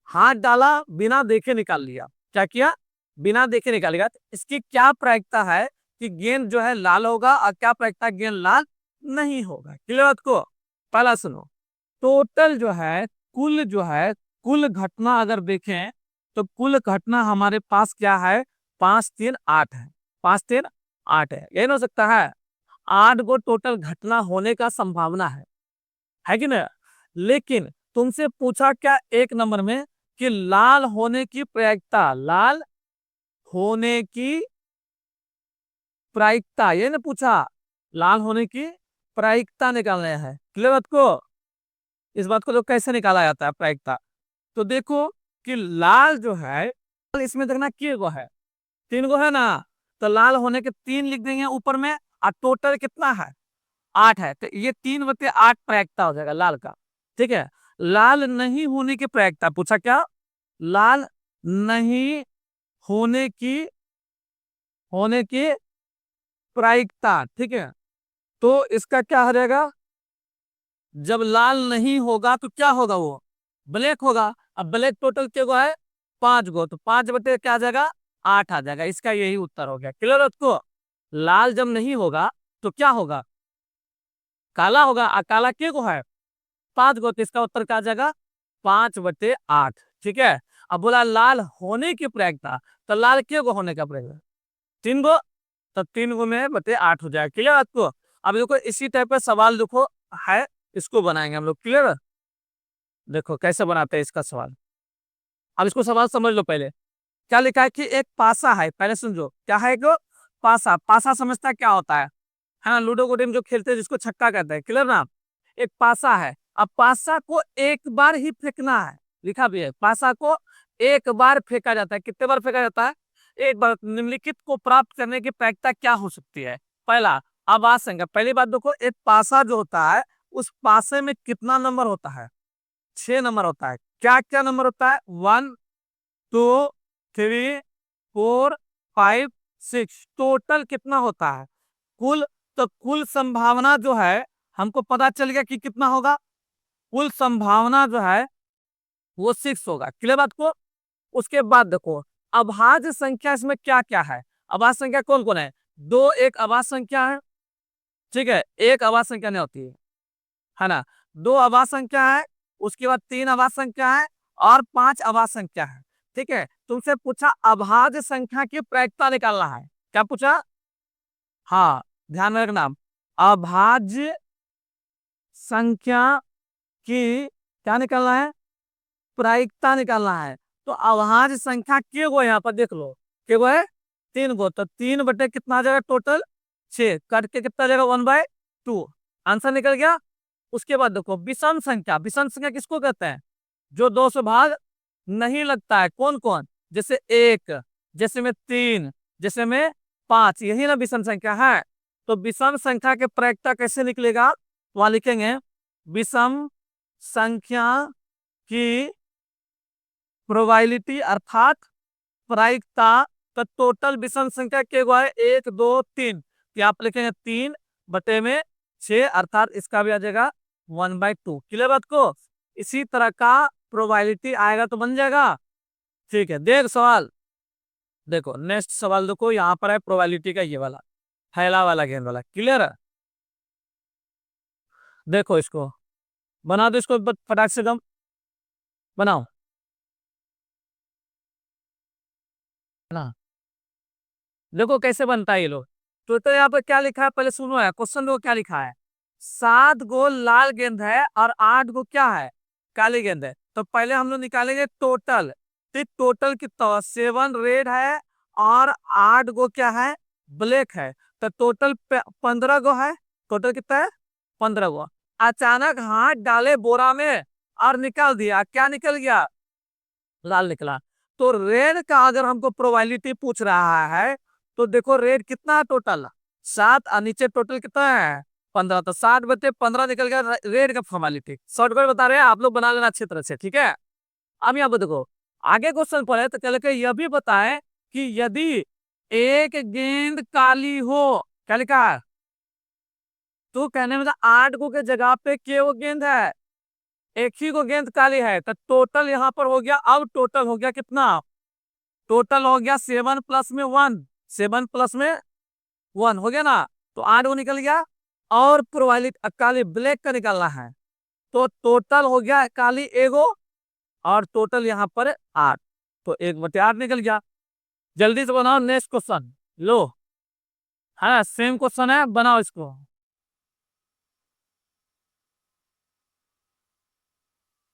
हाथ डाला, बिना देखे निकाल लिया। क्या किया? बिना देखे निकालेगा। तो इसकी क्या प्रायिकता है कि गेंद जो है लाल होगा, और क्या प्रायिकता गेंद लाल नहीं होगा? क्लियर बात को? पहला सुनो, टोटल जो है, कुल जो है, कुल घटना अगर देखें तो कुल घटना हमारे पास क्या है? 5 3 8 है। 5 3 8 है, यही ना हो सकता है? 8 गो टोटल घटना होने का संभावना है कि नहीं? लेकिन तुमसे पूछा क्या एक नंबर में कि लाल होने की प्रायिकता, लाल होने की प्रायिकता, ये ना पूछा? लाल होने की प्रायिकता निकालना है, क्लियर बात को? इस बात को तो कैसे निकाला जाता है प्रायिकता? तो देखो कि लाल जो है, इसमें देखना के गो है, 3 गो है ना? तो लाल होने के 3 लिख देंगे ऊपर में, और टोटल कितना है? 8 है। तो ये 3/8 प्रायिकता हो जाएगा लाल का, ठीक है? लाल नहीं होने की प्रायिकता पूछा क्या? लाल नहीं होने की, होने की प्रायिकता, ठीक है? तो इसका क्या हो जाएगा? जब लाल नहीं होगा तो क्या होगा? वो ब्लैक होगा। अब ब्लैक टोटल क्या गो है? 5 गो। तो 5 बटे क्या आ जाएगा? 8 आ जाएगा। इसका यही उत्तर हो गया, क्लियर है उसको? लाल जब नहीं होगा तो क्या होगा? काला होगा। और काला के गो है? 5 गो। तो इसका उत्तर क्या आ जाएगा? 5/8, ठीक है? अब बोला लाल होने की प्रायिकता, तो लाल के गो होने का प्रायिकता? 3 गो। तो 3 गो में बटे 8 हो जाएगा, क्लियर आपको? अब देखो इसी टाइप का सवाल देखो है, इसको बनाएंगे हम लोग, क्लियर? देखो कैसे बनाते हैं इसका सवाल। अब इसको सवाल समझ लो पहले। क्या लिखा है कि एक पासा है, पहले समझो क्या है, एक पासा। पासा समझता है क्या होता है ना, लूडो को टीम जो खेलते हैं जिसको छक्का कहते हैं, क्लियर ना। एक पासा है, अब पासा को एक बार ही फेंकना है, लिखा भी है पासा को एक बार फेंका जाता है। कितने बार फेंका जाता है? एक बार। निम्नलिखित को प्राप्त करने की प्रायिकता क्या हो सकती है? पहला, आवाज संख्या। पहली बात देखो, एक पासा जो होता है उस पासे में कितना नंबर होता है? 6 नंबर होता है। क्या क्या नंबर होता है? 1 2 3 4 5 6। टोटल कितना होता है? कुल। तो कुल संभावना जो है हमको पता चल गया कि कितना होगा। कुल संभावना जो है वो 6 होगा, क्लियर बात को। उसके बाद देखो, अभाज्य संख्या इसमें क्या क्या है? अभाज्य संख्या कौन कौन है? दो एक अभाज्य संख्या है, ठीक है, एक अभाज्य संख्या नहीं होती है ना। दो अभाज्य संख्या है, उसके बाद तीन अभाज्य संख्या है, और पांच अभाज्य संख्या है। ठीक है, तुमसे पूछा अभाज्य संख्या की प्रायिकता निकालना है। क्या पूछा? हाँ, ध्यान में रखना, अभाज्य संख्या की क्या निकालना है? प्रायिकता निकालना है। तो अभाज्य संख्या के गो यहाँ पर देख लो, के गो है 3 गो, तो 3 बटे कितना आ जाएगा टोटल? 6, कट के कितना आ जाएगा? 1/2। आंसर निकल गया। उसके बाद देखो विषम संख्या। विषम संख्या किसको कहते हैं? जो दो से भाग नहीं लगता है। कौन कौन? जैसे 1, जैसे में 3, जैसे में 5, यही ना विषम संख्या है। तो विषम संख्या के प्रायिकता कैसे निकलेगा? वहां लिखेंगे विषम संख्या की प्रोबेबिलिटी अर्थात प्रायिकता। तो टोटल विषम संख्या के गो है 1 2 3, क्या आप लिखेंगे 3/6, अर्थात इसका भी आ जाएगा 1/2। क्लियर बात को। इसी तरह का प्रोबेबिलिटी आएगा तो बन जाएगा। ठीक है, देख सवाल देखो, नेक्स्ट सवाल देखो, यहाँ पर है प्रोबेबिलिटी का ये वाला थैला वाला गेंद वाला, क्लियर है। देखो इसको बना दो, इसको फटाक से दम बनाओ ना। देखो कैसे बनता है ये लोग। तो यहाँ पर क्या लिखा है पहले सुनो, है क्वेश्चन देखो क्या लिखा है। 7 गो लाल गेंद है और 8 गो क्या है? काली गेंद है। तो पहले हम लोग निकालेंगे टोटल। तो टोटल कितना? 7 रेड है और 8 गो क्या है? ब्लैक है। तो टोटल 15 गो है। टोटल कितना है? 15 गो। अचानक हाथ डाले बोरा में और निकाल दिया, क्या निकल गया? लाल निकला। तो रेड का अगर हमको प्रोबेबिलिटी पूछ रहा है तो देखो रेड कितना है टोटल? 7, और नीचे टोटल कितना है? 15। तो 7/15 निकल गया रेड का प्रोबेबिलिटी। शॉर्टकट बता रहे हैं, आप लोग बना लेना अच्छी तरह से, ठीक है। अब यहाँ पर देखो आगे क्वेश्चन पढ़े तो क्या लिखा है, यह भी बताएं कि यदि एक गेंद काली हो, क्या लिखा है? तो कहने में 8 गो के जगह पे के वो गेंद है, एक ही को गेंद काली है। तो टोटल यहाँ पर हो गया, अब टोटल हो गया कितना? टोटल हो गया 7+1, 7+1 हो गया ना। तो 8 गो निकल गया। और प्रोबेबिलिटी काली ब्लैक का निकालना है। तो टोटल हो गया काली एगो, और टोटल यहाँ पर 8। तो 1/8 निकल गया। जल्दी से बनाओ नेक्स्ट क्वेश्चन। लो, है सेम क्वेश्चन है, बनाओ इसको।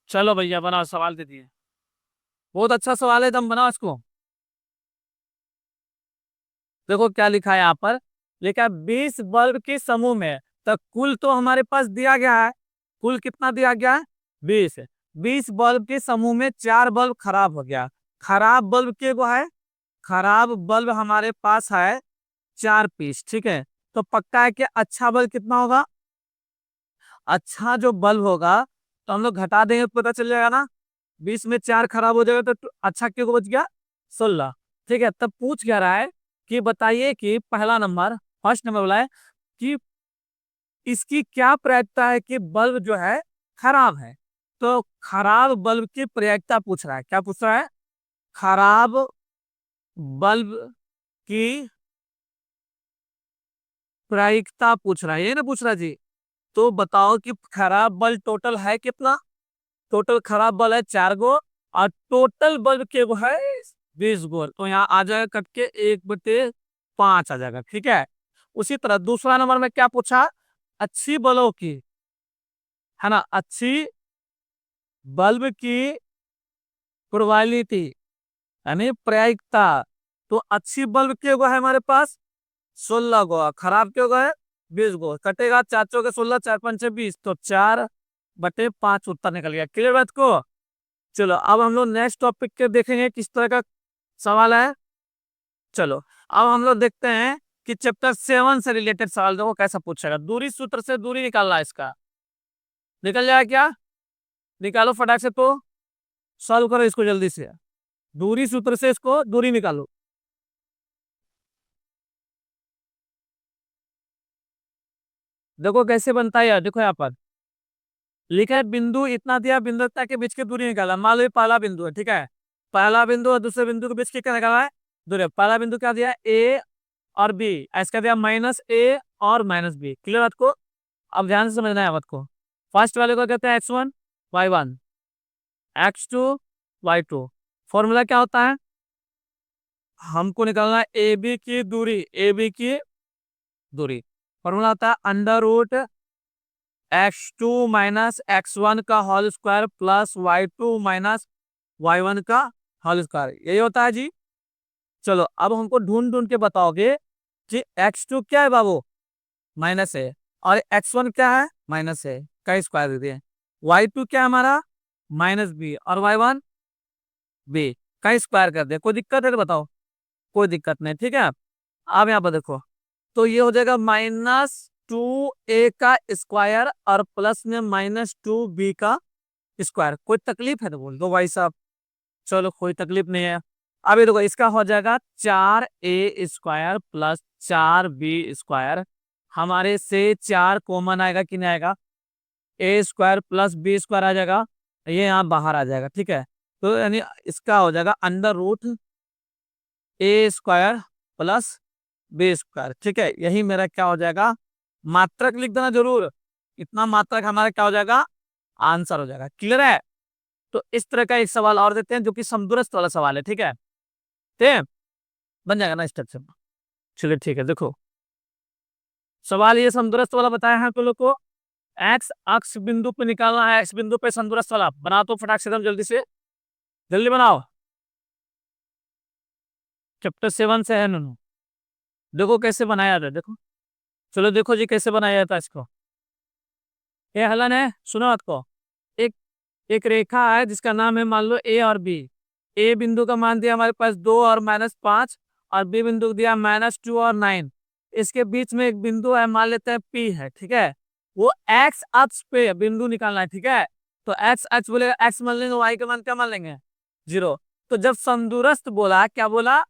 चलो भैया बनाओ, सवाल दे दिए। बहुत अच्छा सवाल है, तुम बनाओ इसको। देखो क्या लिखा है यहाँ पर, लिखा है 20 बल्ब के समूह में। तो कुल तो हमारे पास दिया गया है, कुल कितना दिया गया है? 20। 20 बल्ब के समूह में 4 बल्ब खराब हो गया। खराब बल्ब के वो है, खराब बल्ब हमारे पास है 4 पीस, ठीक है। तो पक्का है कि अच्छा बल्ब कितना होगा? अच्छा जो बल्ब होगा तो हम लोग घटा देंगे तो पता चल जाएगा ना। 20 में 4 खराब हो जाएगा तो अच्छा क्यों बच गया? 16। ठीक है, तब पूछ क्या रहा है कि बताइए कि पहला नंबर, फर्स्ट नंबर बोला है कि इसकी क्या प्रायिकता है कि बल्ब जो है खराब है। तो खराब बल्ब की प्रायिकता पूछ रहा है। क्या पूछ रहा है? खराब बल्ब की प्रायिकता पूछ रहा है, ये ना पूछ रहा जी। तो बताओ कि खराब बल्ब टोटल है कितना? टोटल खराब बल्ब है 4 गो, और टोटल बल्ब के वो है 20 गो। तो यहाँ आ जाएगा कट के 1/5 आ जाएगा, ठीक है। उसी तरह दूसरा नंबर में क्या पूछा? अच्छी बल्बों की, है ना, अच्छी बल्ब की प्रोबेबिलिटी यानी प्रायिकता। तो अच्छी बल्ब के गो है हमारे पास 16 गो, खराब के गो है 20 गो। कटेगा 4 चौके 16, 4 पंचे 20, तो 4/5 उत्तर निकल गया। क्लियर बात को। चलो अब हम लोग नेक्स्ट टॉपिक के देखेंगे किस तरह का सवाल है। चलो अब हम लोग देखते हैं कि चैप्टर 7 से रिलेटेड सवाल देखो कैसा पूछेगा। दूरी सूत्र से दूरी निकालना है इसका। निकल जाएगा क्या? निकालो फटाक से, तो सॉल्व करो इसको जल्दी से। दूरी सूत्र से इसको दूरी निकालो। देखो कैसे बनता है यार, देखो यहाँ पर लिखा है बिंदु इतना दिया, बिंदु इतना के बीच की दूरी निकाला। मान लो ये पहला बिंदु है, ठीक है। पहला बिंदु और दूसरे बिंदु के बीच की क्या निकाला है? दूरी। पहला बिंदु क्या दिया? ए और बी। इसका दिया -a और -b। क्लियर बात को। अब ध्यान से समझना है बात को। फर्स्ट वाले को कहते हैं x1 y1, x2 y2। Formula क्या होता है? हमको निकालना है ए बी की दूरी। ए बी की दूरी फॉर्मूला होता है √x2 - x1 का whole square plus y2 - y1 का होल स्क्वायर। यही होता है जी। चलो अब हमको ढूंढ ढूंढ के बताओगे कि x2 क्या है बाबू? माइनस है। और x1 क्या है? माइनस है का स्क्वायर दे दिए। y2 क्या है हमारा? -b। और y1 b का स्क्वायर कर दिया। कोई दिक्कत है तो बताओ। कोई दिक्कत नहीं, ठीक है। अब यहाँ पर देखो, तो ये हो जाएगा -2a का स्क्वायर और प्लस में -2b का स्क्वायर। कोई तकलीफ है तो बोल दो भाई साहब। चलो कोई तकलीफ नहीं है। अब ये देखो इसका हो जाएगा 4a² प्लस 4b²। हमारे से 4 कॉमन आएगा कि नहीं आएगा? a² प्लस b² आ जाएगा। ये यहाँ बाहर आ जाएगा, ठीक है। तो यानी इसका हो जाएगा √a² प्लस b²। ठीक है, यही मेरा क्या हो जाएगा? मात्रक लिख देना जरूर। इतना मात्रक हमारा क्या हो जाएगा? आंसर हो जाएगा। क्लियर है। तो इस तरह का एक सवाल और देते हैं जो कि समदूरस्थ वाला सवाल है, ठीक है। ठीक है, बन जाएगा ना स्ट्रक्चर। चलिए ठीक है, देखो सवाल ये समदूरस्थ वाला बताया है तुम लोग को। एक्स अक्ष बिंदु पे निकालना है। एक्स बिंदु पे समदूरस्थ वाला बना तो फटाक से एकदम जल्दी से, जल्दी बनाओ। चैप्टर 7 से है नूनू। देखो कैसे बनाया जाता है, देखो। चलो देखो जी कैसे बनाया जाता है इसको। ये हलन है, सुनो आपको। एक एक रेखा है जिसका नाम है मान लो ए और बी। ए बिंदु का मान दिया हमारे पास 2 और -5, और बी बिंदु को दिया -2 और 9। इसके बीच में एक बिंदु है, मान लेते हैं पी है, ठीक है। वो एक्स अक्ष पे बिंदु निकालना है, ठीक है। तो एक्स अक्ष बोलेगा, एक्स मान लेंगे, वाई का मान क्या मान लेंगे? 0। तो जब समदूरस्थ बोला, क्या बोला?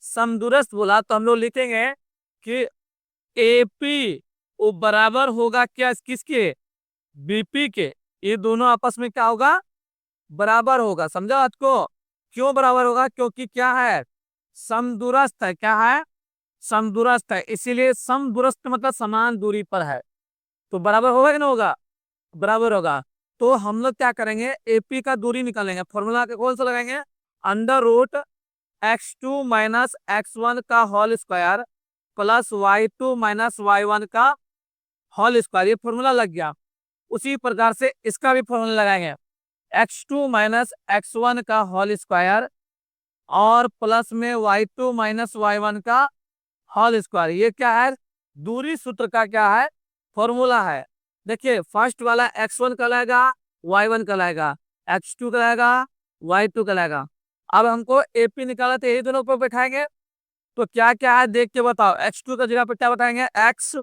समदूरस्थ बोला, तो हम लोग लिखेंगे कि एपी वो बराबर होगा क्या किसके? बीपी के। ये दोनों आपस में क्या होगा? बराबर होगा। समझा बात को। क्यों बराबर होगा? क्योंकि क्या है? समदूरस्थ है। क्या है? समदूरस्थ है, इसीलिए समदूरस्थ मतलब समान दूरी पर है। तो बराबर होगा कि नहीं होगा? बराबर होगा। तो हम लोग क्या करेंगे? एपी का दूरी निकालेंगे। फॉर्मूला के कौन सा लगाएंगे? √x2 - x1 का whole square plus y2 - y1 का होल स्क्वायर। ये फॉर्मूला लग गया। उसी प्रकार से इसका भी फॉर्मूला लगाएंगे। x2 - x1 का होल स्क्वायर और प्लस में y2 - y1 का होल स्क्वायर। ये क्या है? दूरी सूत्र का क्या है? फॉर्मूला है। देखिए फर्स्ट वाला x1 कहलाएगा, y1 कहलाएगा, x2 कहलाएगा, y2 कहलाएगा। अब हमको एपी निकाला, तो यही दोनों ऊपर बैठाएंगे। तो क्या क्या है देख के बताओ। x2 का जगह पे क्या बताएंगे? x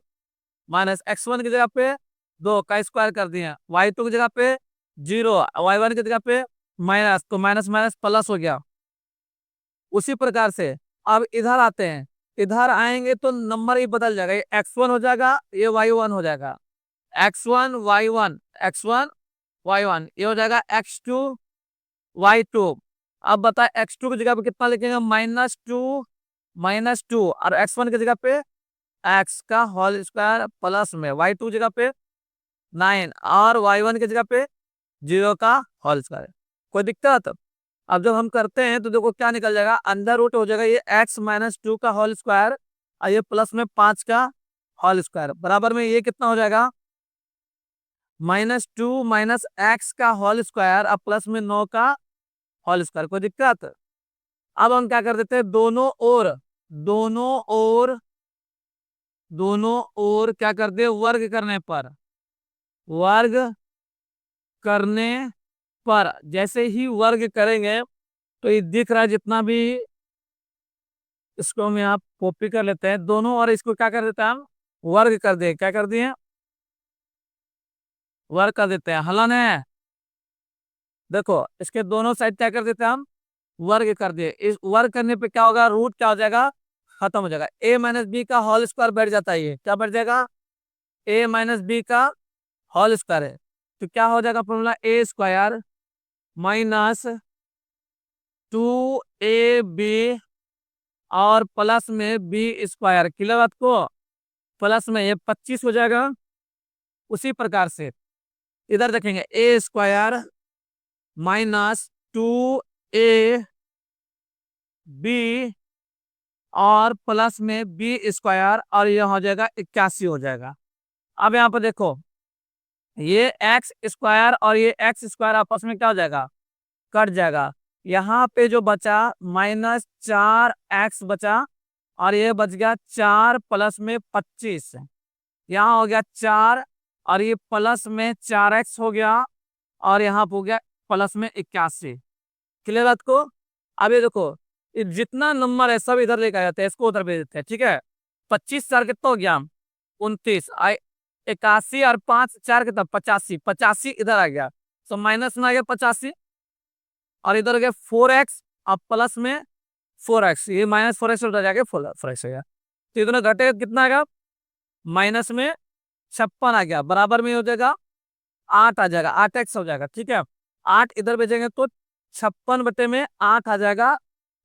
- x1 की जगह पे 2 का स्क्वायर कर दिए। y2 की जगह पे 0, y1 की जगह पे माइनस, तो माइनस माइनस प्लस हो गया। उसी प्रकार से अब इधर आते हैं। इधर आएंगे तो नंबर ही बदल जाएगा। ये x1 हो जाएगा, ये y1 हो जाएगा। x1 y1, x1 y1, ये हो जाएगा x2 y2। अब बता x2 की जगह पे कितना लिखेंगे? -2 और x1 की जगह पे x का होल स्क्वायर प्लस में y2 जगह पे 9 और y1 की जगह पे 0 का होल स्क्वायर। कोई दिक्कत? अब जब हम करते हैं तो देखो क्या निकल जाएगा। अंडर रूट हो जाएगा ये x - 2 का होल स्क्वायर और ये प्लस में 5 का होल स्क्वायर। बराबर में ये कितना हो जाएगा? -2 - x का होल स्क्वायर और प्लस में 9 का होल स्क्वायर। कोई दिक्कत? अब हम क्या कर देते हैं, दोनों ओर क्या कर दे, वर्ग करने पर जैसे ही वर्ग करेंगे तो ये दिख रहा है जितना भी, इसको हम यहाँ कॉपी कर लेते हैं दोनों, और इसको क्या कर देते हैं हम, वर्ग कर दे, क्या कर दिए, वर्ग कर देते हैं। हलन है, देखो इसके दोनों साइड क्या कर देते हैं हम, वर्ग कर दिए। इस वर्ग करने पे क्या होगा, रूट क्या हो जाएगा, खत्म हो जाएगा। ए माइनस बी का होल स्क्वायर बैठ जाता है, ये क्या बैठ जाएगा, ए माइनस बी का होल स्क्वायर है। तो क्या हो जाएगा फॉर्मूला, ए स्क्वायर माइनस 2ab और प्लस में बी स्क्वायर, क्लियर बात को, प्लस में ये 25 हो जाएगा। उसी प्रकार से इधर देखेंगे, ए स्क्वायर माइनस 2ab और प्लस में बी स्क्वायर, और यह हो जाएगा 81 हो जाएगा। अब यहाँ पर देखो, ये एक्स स्क्वायर और ये एक्स स्क्वायर आपस में क्या हो जाएगा, कट जाएगा। यहाँ पे जो बचा -4x बचा, और ये बच गया 4 प्लस में 25, यहाँ हो गया 4 और ये प्लस में 4x हो गया, और यहाँ हो गया प्लस में 81। क्लियर बात को। अब ये देखो, ये जितना नंबर है सब इधर लेकर जाते हैं, इसको उधर भेज देते हैं, ठीक है। 25 4 कितना हो गया, 29, 81 और 5 4 कितना, 85, 85 इधर आ गया, तो माइनस में आ गया 85, और इधर हो गया 4x और प्लस में 4x, ये -4x उधर जाके 4x हो गया, तो इधर घटेगा कितना आ गया, माइनस में 56 आ गया, बराबर में हो जाएगा 8 आ जाएगा, 8x हो जाएगा, ठीक है। 8 इधर भेजेंगे तो 56/8 आ जाएगा,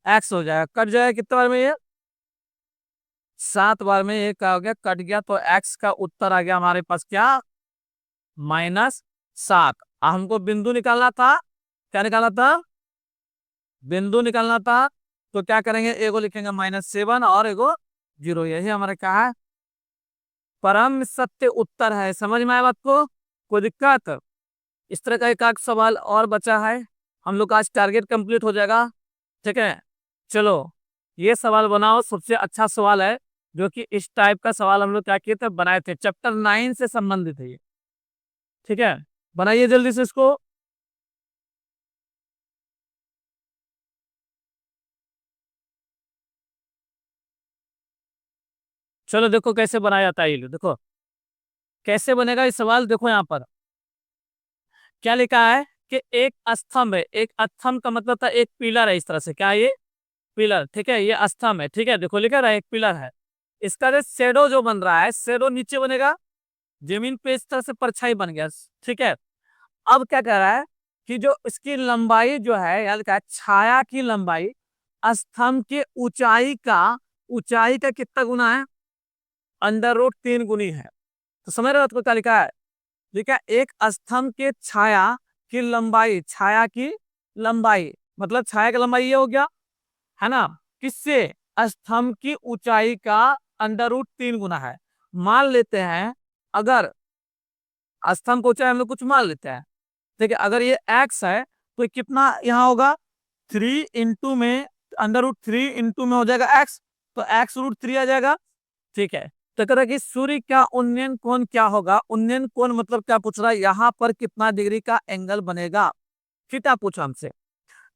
x हो जाएगा, कट जाएगा कितने बार में, ये 7 बार में, ये क्या हो गया, कट गया, तो x का उत्तर आ गया हमारे पास क्या, -7। हमको बिंदु निकालना था, क्या निकालना था, बिंदु निकालना था, तो क्या करेंगे, एगो लिखेंगे -7 और एगो 0, यही हमारे क्या है, परम सत्य उत्तर है। समझ में आया बात को, कोई दिक्कत। इस तरह का एक आध सवाल और बचा है, हम लोग का आज टारगेट कंप्लीट हो जाएगा, ठीक है। चलो ये सवाल बनाओ, सबसे अच्छा सवाल है, जो कि इस टाइप का सवाल हम लोग क्या किए थे, बनाए थे, चैप्टर 9 से संबंधित है ये, ठीक है। बनाइए जल्दी से इसको। चलो देखो कैसे बनाया जाता है, ये लो देखो कैसे बनेगा ये सवाल। देखो यहाँ पर क्या लिखा है कि एक स्तंभ है, एक स्तंभ का मतलब था एक पिलर है, इस तरह से, क्या है ये, पिलर, ठीक है, ये स्तंभ है, ठीक है। देखो लिखा रहा है एक पिलर है, इसका जो शेडो जो बन रहा है, शेडो नीचे बनेगा, जमीन पे इस तरह से परछाई बन गया, ठीक है। अब क्या कह रहा है कि जो इसकी लंबाई जो है, याद क्या, छाया की लंबाई स्तंभ के ऊंचाई का कितना गुना है, √3 गुनी है। तो समझ रहे हो आपको क्या लिखा है, लिखा एक स्तंभ के छाया की लंबाई मतलब छाया की लंबाई ये हो गया, है ना, किससे, स्तंभ की ऊंचाई का √3 गुना है। मान लेते हैं अगर स्तंभ की ऊंचाई हम लोग कुछ मान लेते हैं, ठीक है, अगर ये x है तो ये कितना यहाँ होगा, 3 इंटू में √3 इंटू में हो जाएगा x, तो x √3 आ जाएगा, ठीक है। तो कह रहा है कि सूर्य का उन्नयन कोण क्या होगा, उन्नयन कोण मतलब क्या पूछ रहा है, यहाँ पर कितना डिग्री का एंगल बनेगा, थीटा पूछा हमसे,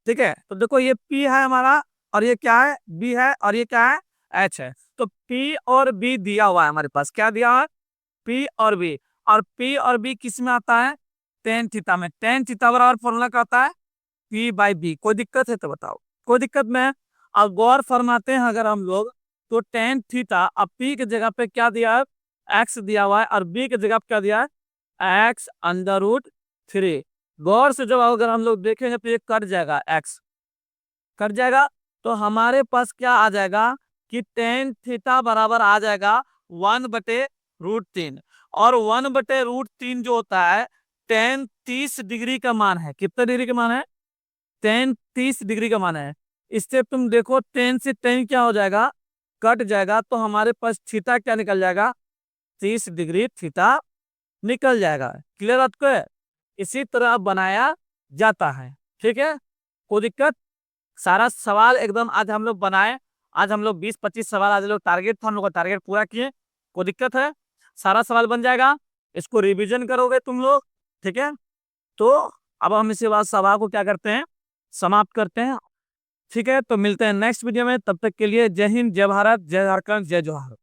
ठीक है। तो देखो ये P है हमारा, और ये क्या है, B है, और ये क्या है, H है। तो P और B दिया हुआ है हमारे पास, क्या दिया हुआ है, P और B, और P और B किस में आता है, टेन थीटा में। टेन थीटा बराबर फॉर्मूला क्या होता है, P/B। कोई दिक्कत है तो बताओ, कोई दिक्कत में है। अब गौर फरमाते हैं अगर हम लोग, तो टेन थीटा, अब P की जगह पे क्या दिया है, x दिया हुआ है, और B की जगह पे क्या दिया है, x√3। गौर से जब अगर हम लोग देखेंगे तो ये कट जाएगा, x कट जाएगा, तो हमारे पास क्या आ जाएगा कि टेन थीटा बराबर आ जाएगा 1/√3, और 1/√3 जो होता है, टेन 30 डिग्री का मान है। कितने डिग्री का मान है, टेन 30 डिग्री का मान है। इससे तुम देखो टेन से टेन क्या हो जाएगा, कट जाएगा, तो हमारे पास थीटा क्या निकल जाएगा, 30 डिग्री थीटा निकल जाएगा। क्लियर आपको है, इसी तरह बनाया जाता है, ठीक है, कोई दिक्कत। सारा सवाल एकदम आज हम लोग बनाए। आज हम लोग 20-25 सवाल, आज लोग टारगेट था, हम लोग का टारगेट पूरा किए। कोई दिक्कत है? सारा सवाल बन जाएगा, इसको रिवीजन करोगे तुम लोग, ठीक है। तो अब हम इसी बात सभा को क्या करते हैं, समाप्त करते हैं। ठीक है, तो मिलते हैं नेक्स्ट वीडियो में, तब तक के लिए जय हिंद, जय भारत, जय झारखंड, जय जोहार।